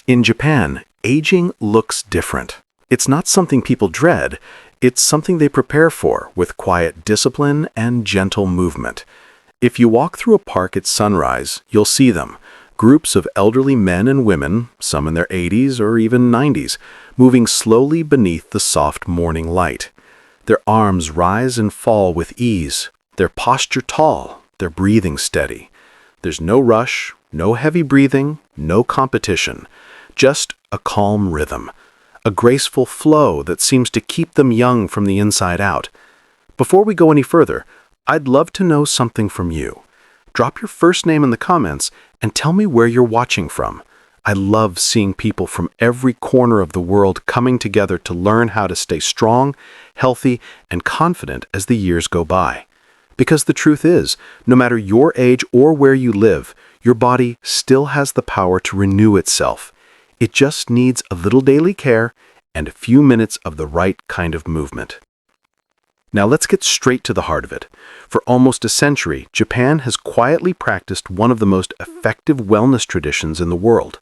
In Japan, aging looks different. It's not something people dread, it's something they prepare for with quiet discipline and gentle movement. If you walk through a park at sunrise, you'll see them. Groups of elderly men and women, some in their 80s or even 90s, moving slowly beneath the soft morning light. Their arms rise and fall with ease, their posture tall, their breathing steady. There's no rush, no heavy breathing, no competition, just a calm rhythm, a graceful flow that seems to keep them young from the inside out. Before we go any further, I'd love to know something from you. Drop your first name in the comments and tell me where you're watching from. I love seeing people from every corner of the world coming together to learn how to stay strong, healthy, and confident as the years go by. Because the truth is, no matter your age or where you live, your body still has the power to renew itself. It just needs a little daily care and a few minutes of the right kind of movement. Now let's get straight to the heart of it. For almost a century, Japan has quietly practiced one of the most effective wellness traditions in the world.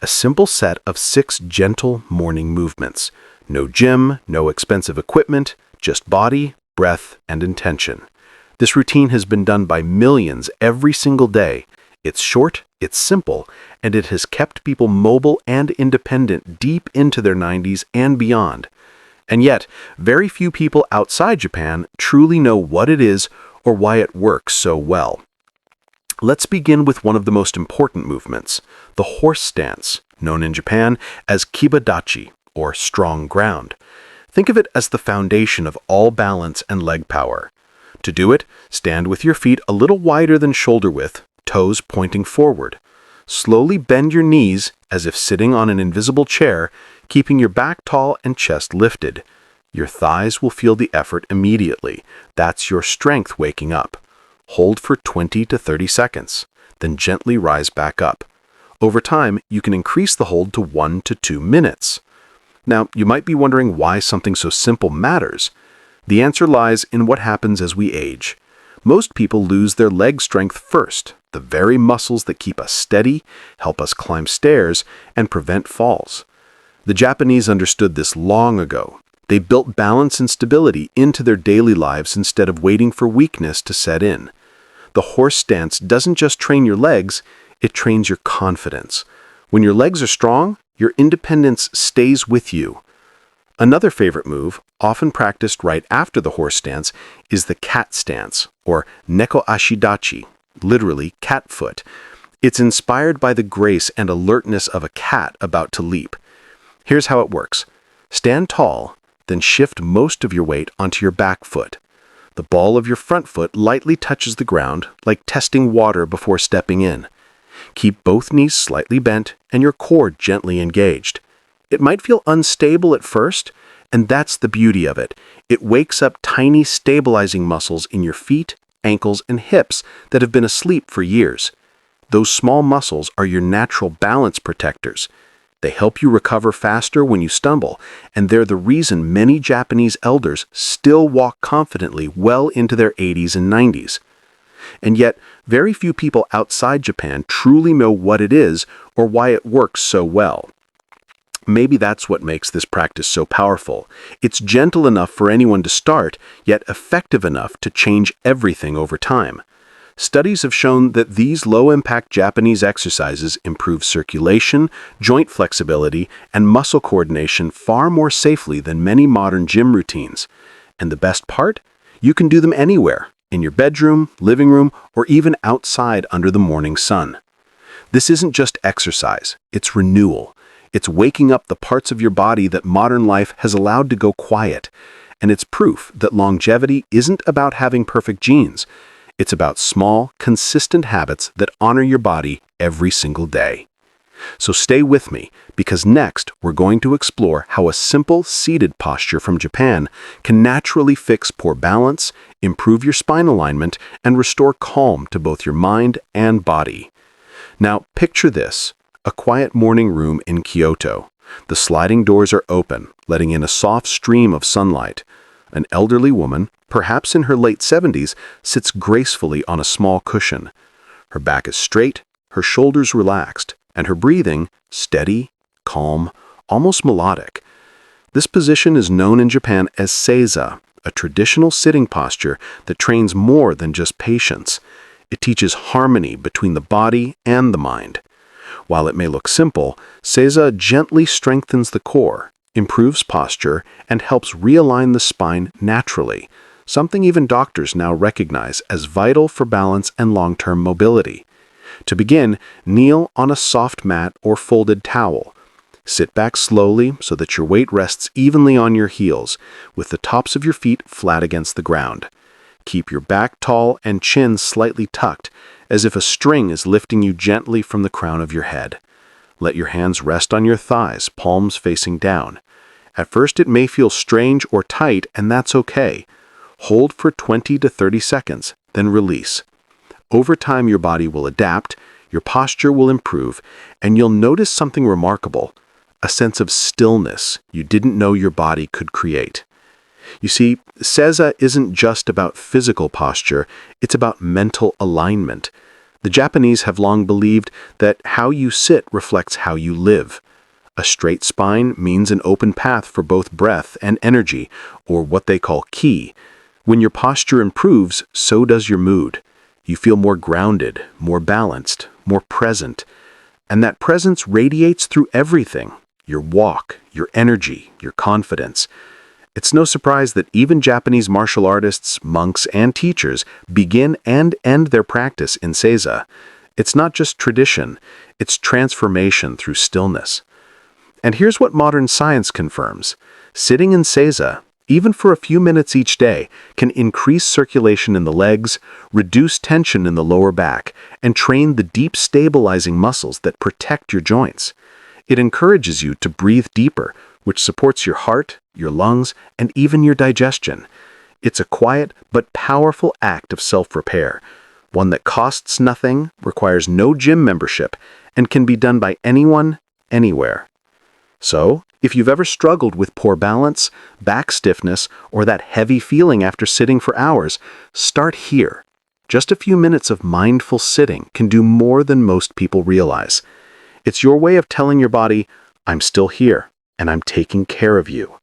A simple set of 6 gentle morning movements. No gym, no expensive equipment, just body, breath, and intention. This routine has been done by millions every single day. It's short, it's simple, and it has kept people mobile and independent deep into their 90s and beyond. And yet, very few people outside Japan truly know what it is or why it works so well. Let's begin with one of the most important movements, the horse stance, known in Japan as Kiba Dachi, or strong ground. Think of it as the foundation of all balance and leg power. To do it, stand with your feet a little wider than shoulder width, toes pointing forward. Slowly bend your knees as if sitting on an invisible chair, keeping your back tall and chest lifted. Your thighs will feel the effort immediately. That's your strength waking up. Hold for 20 to 30 seconds, then gently rise back up. Over time, you can increase the hold to 1 to 2 minutes. Now, you might be wondering why something so simple matters. The answer lies in what happens as we age. Most people lose their leg strength first, the very muscles that keep us steady, help us climb stairs, and prevent falls. The Japanese understood this long ago. They built balance and stability into their daily lives instead of waiting for weakness to set in. The horse stance doesn't just train your legs, it trains your confidence. When your legs are strong, your independence stays with you. Another favorite move, often practiced right after the horse stance, is the cat stance, or Nekoashi Dachi, literally cat foot. It's inspired by the grace and alertness of a cat about to leap. Here's how it works. Stand tall, then shift most of your weight onto your back foot. The ball of your front foot lightly touches the ground, like testing water before stepping in. Keep both knees slightly bent and your core gently engaged. It might feel unstable at first, and that's the beauty of it. It wakes up tiny stabilizing muscles in your feet, ankles, and hips that have been asleep for years. Those small muscles are your natural balance protectors. They help you recover faster when you stumble, and they're the reason many Japanese elders still walk confidently well into their 80s and 90s. And yet, very few people outside Japan truly know what it is or why it works so well. Maybe that's what makes this practice so powerful. It's gentle enough for anyone to start, yet effective enough to change everything over time. Studies have shown that these low-impact Japanese exercises improve circulation, joint flexibility, and muscle coordination far more safely than many modern gym routines. And the best part? You can do them anywhere, in your bedroom, living room, or even outside under the morning sun. This isn't just exercise, it's renewal. It's waking up the parts of your body that modern life has allowed to go quiet. And it's proof that longevity isn't about having perfect genes. It's about small, consistent habits that honor your body every single day. So stay with me, because next we're going to explore how a simple seated posture from Japan can naturally fix poor balance, improve your spine alignment, and restore calm to both your mind and body. Now, picture this, a quiet morning room in Kyoto. The sliding doors are open, letting in a soft stream of sunlight. An elderly woman, perhaps in her late 70s, sits gracefully on a small cushion. Her back is straight, her shoulders relaxed, and her breathing steady calm, almost melodic. This position is known in Japan as Seiza, a traditional sitting posture that trains more than just patience. It teaches harmony between the body and the mind. While it may look simple, Seiza gently strengthens the core, improves posture, and helps realign the spine naturally, something even doctors now recognize as vital for balance and long-term mobility. To begin, kneel on a soft mat or folded towel. Sit back slowly so that your weight rests evenly on your heels, with the tops of your feet flat against the ground. Keep your back tall and chin slightly tucked, as if a string is lifting you gently from the crown of your head. Let your hands rest on your thighs, palms facing down. At first it may feel strange or tight, and that's okay. Hold for 20 to 30 seconds, then release. Over time your body will adapt, your posture will improve, and you'll notice something remarkable, a sense of stillness you didn't know your body could create. You see, Seiza isn't just about physical posture, it's about mental alignment. The Japanese have long believed that how you sit reflects how you live. A straight spine means an open path for both breath and energy, or what they call ki. When your posture improves, so does your mood. You feel more grounded, more balanced, more present. And that presence radiates through everything: your walk, your energy, your confidence. It's no surprise that even Japanese martial artists, monks, and teachers begin and end their practice in Seiza. It's not just tradition, it's transformation through stillness. And here's what modern science confirms. Sitting in Seiza, even for a few minutes each day, can increase circulation in the legs, reduce tension in the lower back, and train the deep stabilizing muscles that protect your joints. It encourages you to breathe deeper, which supports your heart, your lungs, and even your digestion. It's a quiet but powerful act of self-repair, one that costs nothing, requires no gym membership, and can be done by anyone, anywhere. So, if you've ever struggled with poor balance, back stiffness, or that heavy feeling after sitting for hours, start here. Just a few minutes of mindful sitting can do more than most people realize. It's your way of telling your body, I'm still here, and I'm taking care of you.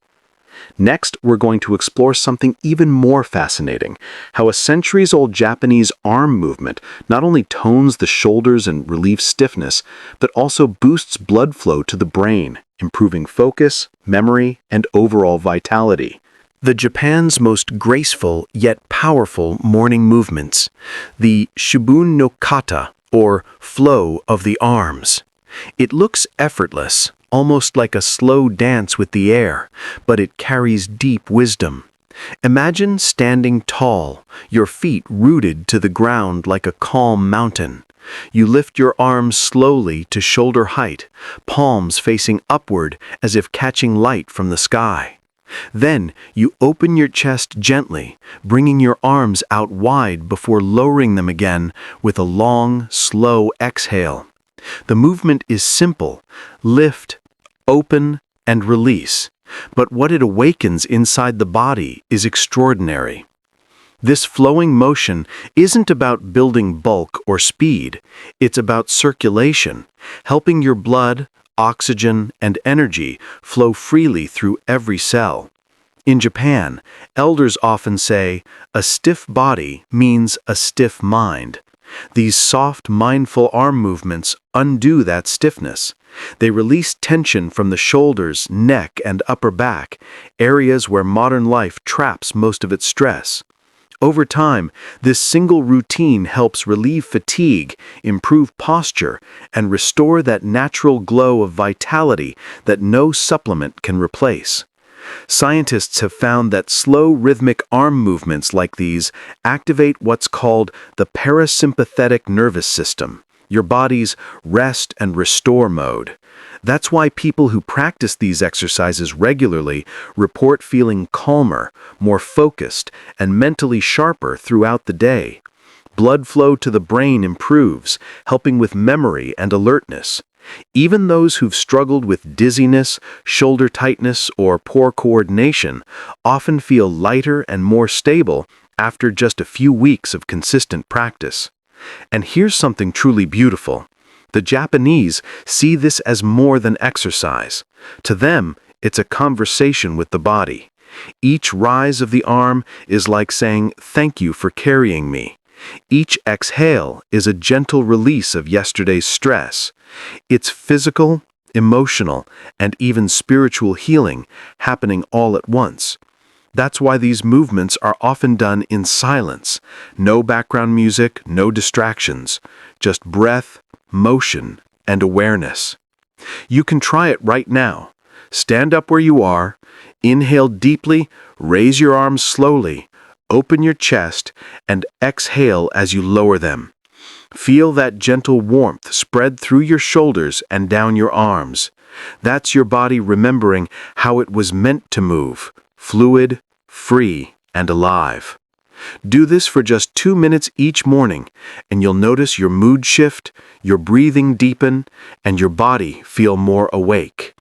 Next, we're going to explore something even more fascinating: how a centuries-old Japanese arm movement not only tones the shoulders and relieves stiffness, but also boosts blood flow to the brain, improving focus, memory, and overall vitality. The Japan's most graceful yet powerful morning movements, the Shubun no Kata, or flow of the arms. It looks effortless, almost like a slow dance with the air, but it carries deep wisdom. Imagine standing tall, your feet rooted to the ground like a calm mountain. You lift your arms slowly to shoulder height, palms facing upward as if catching light from the sky. Then you open your chest gently, bringing your arms out wide before lowering them again with a long, slow exhale. The movement is simple: lift, open, and release. But what it awakens inside the body is extraordinary. This flowing motion isn't about building bulk or speed. It's about circulation, helping your blood, oxygen, and energy flow freely through every cell. In Japan, elders often say, a stiff body means a stiff mind. These soft, mindful arm movements undo that stiffness. They release tension from the shoulders, neck, and upper back, areas where modern life traps most of its stress. Over time, this single routine helps relieve fatigue, improve posture, and restore that natural glow of vitality that no supplement can replace. Scientists have found that slow rhythmic arm movements like these activate what's called the parasympathetic nervous system, your body's rest and restore mode. That's why people who practice these exercises regularly report feeling calmer, more focused, and mentally sharper throughout the day. Blood flow to the brain improves, helping with memory and alertness. Even those who've struggled with dizziness, shoulder tightness, or poor coordination often feel lighter and more stable after just a few weeks of consistent practice. And here's something truly beautiful. The Japanese see this as more than exercise. To them, it's a conversation with the body. Each rise of the arm is like saying, "Thank you for carrying me." Each exhale is a gentle release of yesterday's stress. It's physical, emotional, and even spiritual healing happening all at once. That's why these movements are often done in silence. No background music, no distractions, just breath, motion, and awareness. You can try it right now. Stand up where you are, inhale deeply, raise your arms slowly, open your chest, and exhale as you lower them. Feel that gentle warmth spread through your shoulders and down your arms. That's your body remembering how it was meant to move, fluid, free, and alive. Do this for just 2 minutes each morning, and you'll notice your mood shift, your breathing deepen, and your body feel more awake.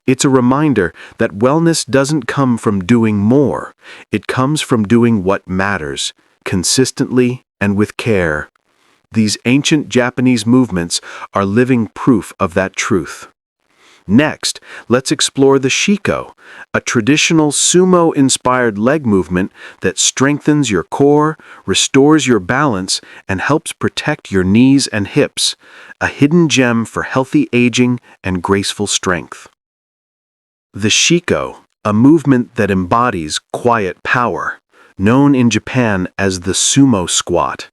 It's a reminder that wellness doesn't come from doing more. It comes from doing what matters, consistently and with care. These ancient Japanese movements are living proof of that truth. Next, let's explore the Shiko, a traditional sumo-inspired leg movement that strengthens your core, restores your balance, and helps protect your knees and hips, a hidden gem for healthy aging and graceful strength. The Shiko, a movement that embodies quiet power, known in Japan as the sumo squat.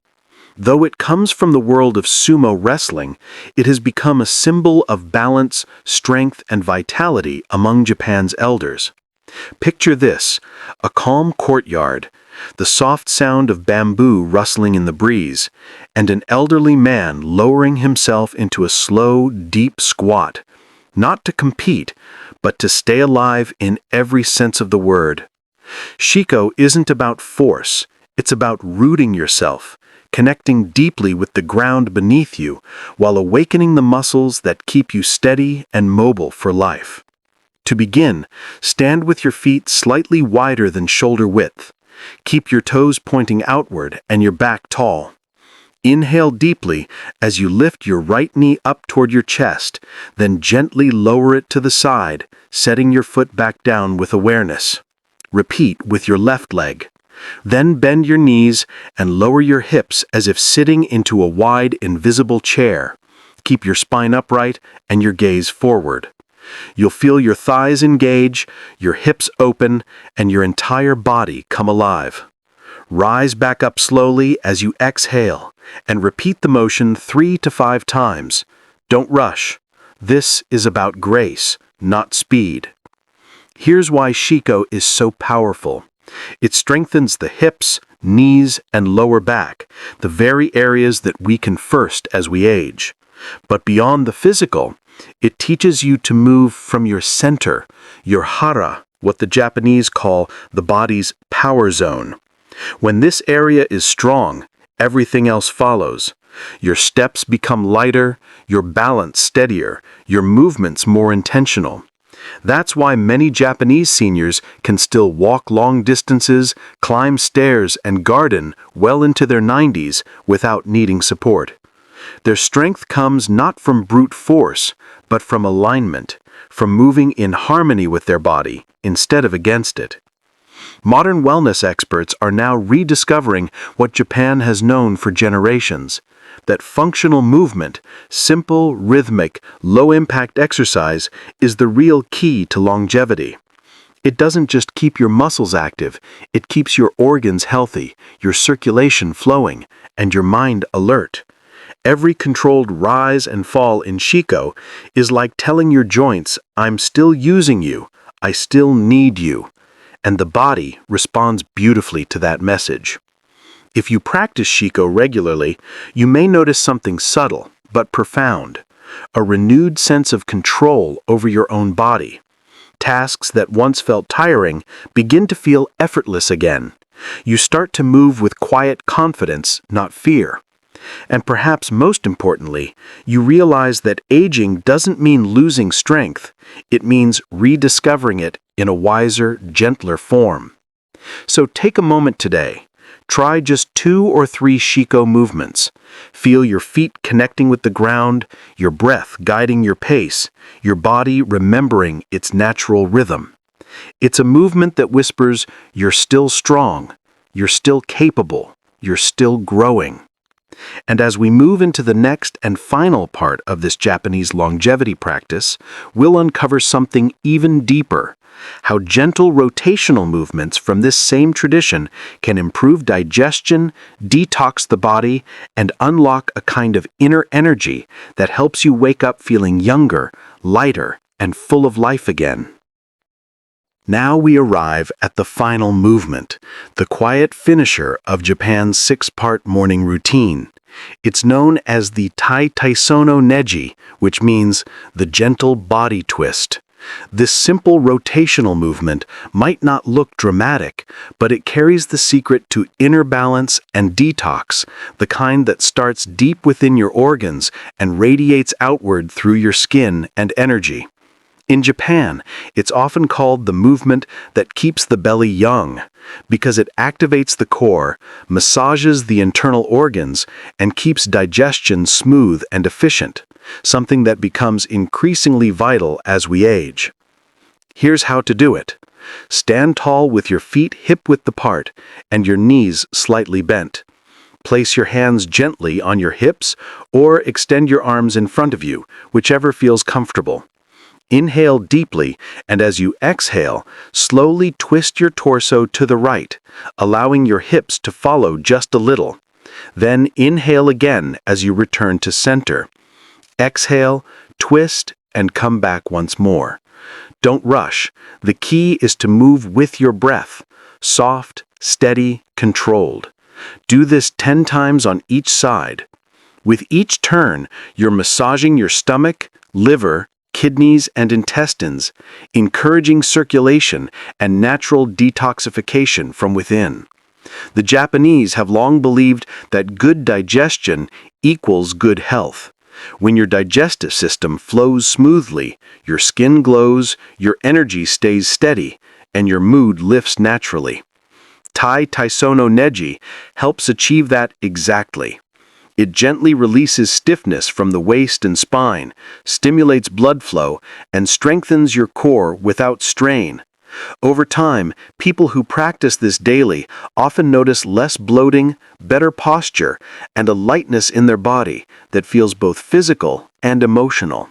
Though it comes from the world of sumo wrestling, it has become a symbol of balance, strength, and vitality among Japan's elders. Picture this, a calm courtyard, the soft sound of bamboo rustling in the breeze, and an elderly man lowering himself into a slow, deep squat, not to compete, but to stay alive in every sense of the word. Shiko isn't about force, it's about rooting yourself, connecting deeply with the ground beneath you while awakening the muscles that keep you steady and mobile for life. To begin, stand with your feet slightly wider than shoulder width. Keep your toes pointing outward and your back tall. Inhale deeply as you lift your right knee up toward your chest, then gently lower it to the side, setting your foot back down with awareness. Repeat with your left leg. Then bend your knees and lower your hips as if sitting into a wide, invisible chair. Keep your spine upright and your gaze forward. You'll feel your thighs engage, your hips open, and your entire body come alive. Rise back up slowly as you exhale, and repeat the motion 3 to 5 times. Don't rush. This is about grace, not speed. Here's why Shiko is so powerful. It strengthens the hips, knees, and lower back, the very areas that weaken first as we age. But beyond the physical, it teaches you to move from your center, your hara, what the Japanese call the body's power zone. When this area is strong, everything else follows. Your steps become lighter, your balance steadier, your movements more intentional. That's why many Japanese seniors can still walk long distances, climb stairs, and garden well into their 90s without needing support. Their strength comes not from brute force, but from alignment, from moving in harmony with their body instead of against it. Modern wellness experts are now rediscovering what Japan has known for generations, that functional movement, simple, rhythmic, low-impact exercise is the real key to longevity. It doesn't just keep your muscles active, it keeps your organs healthy, your circulation flowing, and your mind alert. Every controlled rise and fall in Shiko is like telling your joints, "I'm still using you, I still need you." And the body responds beautifully to that message. If you practice Shiko regularly, you may notice something subtle but profound, a renewed sense of control over your own body. Tasks that once felt tiring begin to feel effortless again. You start to move with quiet confidence, not fear. And perhaps most importantly, you realize that aging doesn't mean losing strength, it means rediscovering it in a wiser, gentler form. So take a moment today. Try just 2 or 3 Shiko movements. Feel your feet connecting with the ground, your breath guiding your pace, your body remembering its natural rhythm. It's a movement that whispers, you're still strong, you're still capable, you're still growing. And as we move into the next and final part of this Japanese longevity practice, we'll uncover something even deeper: how gentle rotational movements from this same tradition can improve digestion, detox the body, and unlock a kind of inner energy that helps you wake up feeling younger, lighter, and full of life again. Now we arrive at the final movement, the quiet finisher of Japan's 6-part morning routine. It's known as the Tai Taisō Neji, which means the gentle body twist. This simple rotational movement might not look dramatic, but it carries the secret to inner balance and detox, the kind that starts deep within your organs and radiates outward through your skin and energy. In Japan, it's often called the movement that keeps the belly young, because it activates the core, massages the internal organs, and keeps digestion smooth and efficient, something that becomes increasingly vital as we age. Here's how to do it. Stand tall with your feet hip-width apart and your knees slightly bent. Place your hands gently on your hips or extend your arms in front of you, whichever feels comfortable. Inhale deeply, and as you exhale, slowly twist your torso to the right, allowing your hips to follow just a little. Then inhale again as you return to center. Exhale, twist, and come back once more. Don't rush. The key is to move with your breath, soft, steady, controlled. Do this 10 times on each side. With each turn, you're massaging your stomach, liver, kidneys, and intestines, encouraging circulation and natural detoxification from within. The Japanese have long believed that good digestion equals good health. When your digestive system flows smoothly, your skin glows, your energy stays steady, and your mood lifts naturally. Tai Taisō Neji helps achieve that exactly. It gently releases stiffness from the waist and spine, stimulates blood flow, and strengthens your core without strain. Over time, people who practice this daily often notice less bloating, better posture, and a lightness in their body that feels both physical and emotional.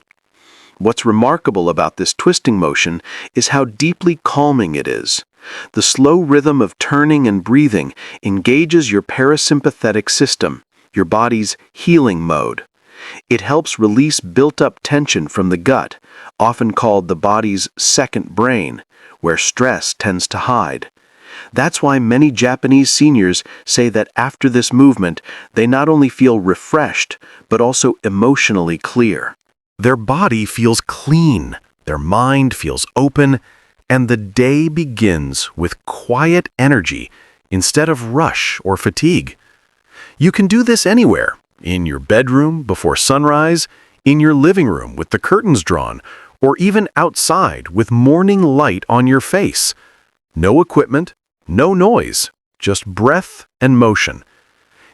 What's remarkable about this twisting motion is how deeply calming it is. The slow rhythm of turning and breathing engages your parasympathetic system, your body's healing mode. It helps release built-up tension from the gut, often called the body's second brain, where stress tends to hide. That's why many Japanese seniors say that after this movement, they not only feel refreshed, but also emotionally clear. Their body feels clean, their mind feels open, and the day begins with quiet energy instead of rush or fatigue. You can do this anywhere, in your bedroom before sunrise, in your living room with the curtains drawn, or even outside with morning light on your face. No equipment, no noise, just breath and motion.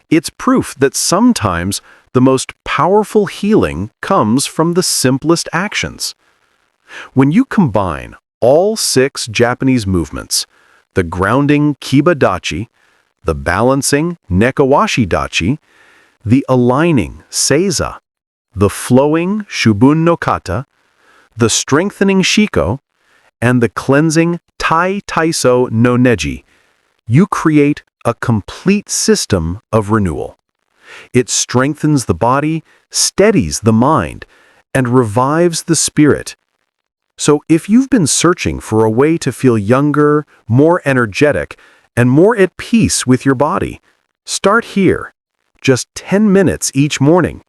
It's proof that sometimes the most powerful healing comes from the simplest actions. When you combine all 6 Japanese movements, the grounding Kiba Dachi, the balancing Nekoashi Dachi, the aligning Seiza, the flowing Shubun no Kata, the strengthening Shiko, and the cleansing Tai Taisō no Neji, you create a complete system of renewal. It strengthens the body, steadies the mind, and revives the spirit. So if you've been searching for a way to feel younger, more energetic, and more at peace with your body, start here, just 10 minutes each morning.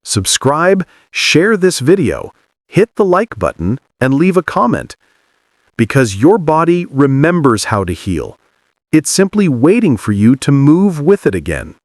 Subscribe, share this video, hit the like button, and leave a comment. Because your body remembers how to heal. It's simply waiting for you to move with it again.